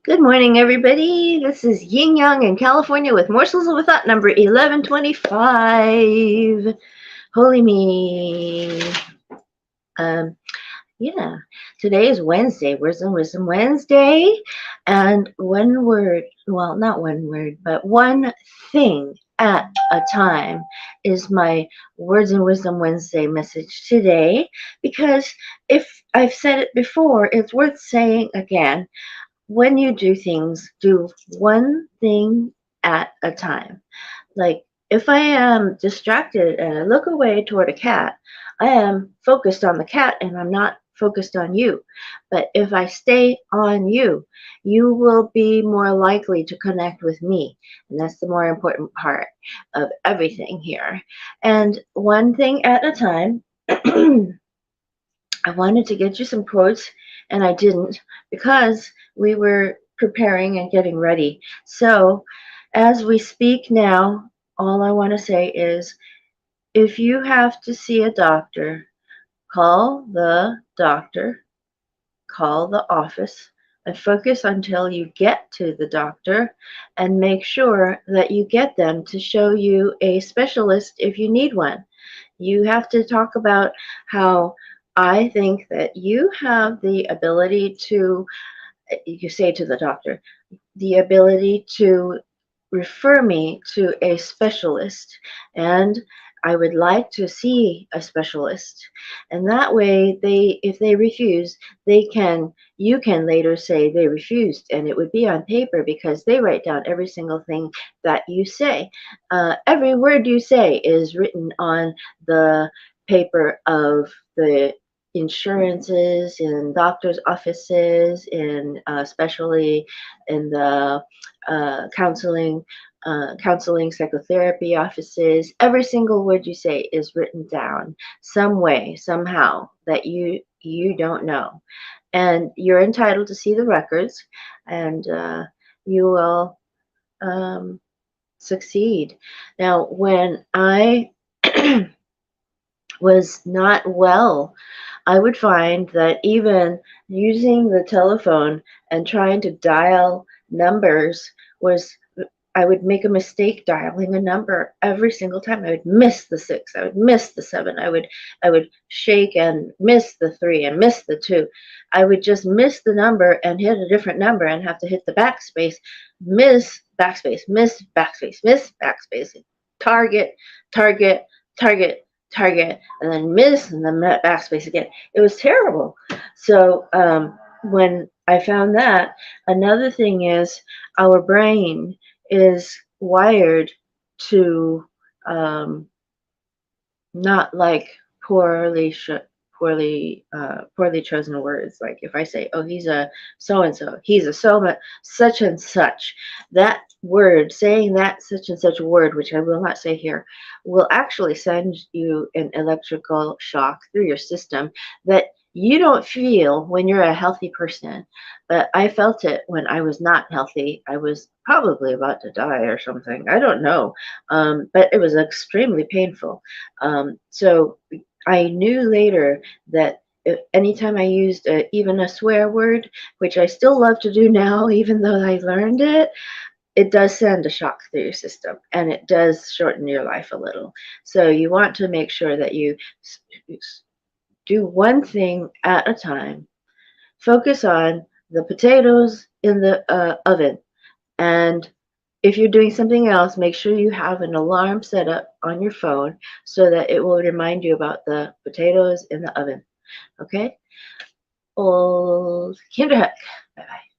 Good morning, everybody. This is Yin Yang in California with Morsels with Thought number 1125. Holy me. Um, yeah, today is Wednesday, Wisdom Wednesday. And one word, well, not one word, but one thing at a time is my Words and Wisdom Wednesday message today. Because if I've said it before, it's worth saying again. When you do things, do one thing at a time. Like if I am distracted and I look away toward a cat, I am focused on the cat and I'm not focused on you. But if I stay on you, you will be more likely to connect with me. And that's the more important part of everything here. And one thing at a time. I wanted to get you some quotes and I didn't because we were preparing and getting ready. So, as we speak now, all I want to say is if you have to see a doctor, call the doctor, call the office, and focus until you get to the doctor and make sure that you get them to show you a specialist if you need one. You have to talk about how I think that you have the ability to, you say to the doctor, the ability to refer me to a specialist. And I would like to see a specialist. And that way if they refuse, you can later say they refused, and it would be on paper because they write down every single thing that you say. Every word you say is written on the paper of the insurances in doctors' offices, in especially in the counseling, psychotherapy offices. Every single word you say is written down some way, somehow that you don't know, and you're entitled to see the records, and you will um, succeed. Now, when I was not well, I would find that even using the telephone and trying to dial numbers was I would make a mistake dialing a number every single time. I would miss the 6, I would miss the 7, I would shake and miss the 3 and miss the 2. I would just miss the number and hit a different number and have to hit the backspace, miss backspace, miss backspace, miss backspace, target, target, target, target, and then miss and then backspace again. It was terrible. So when I found that, another thing is our brain is wired to not like poorly chosen words. Like if I say, "Oh, he's a so and so," he's a such and such. That word, saying that such and such word, which I will not say here, will actually send you an electrical shock through your system that you don't feel when you're a healthy person. But I felt it when I was not healthy. I was probably about to die or something. I don't know. But it was extremely painful. So I knew later that anytime I used even a swear word, which I still love to do now, even though I learned it, it does send a shock through your system and it does shorten your life a little. So you want to make sure that you do one thing at a time. Focus on the potatoes in the oven. And if you're doing something else, make sure you have an alarm set up on your phone so that it will remind you about the potatoes in the oven. Okay? Old Kinderhook. Bye bye.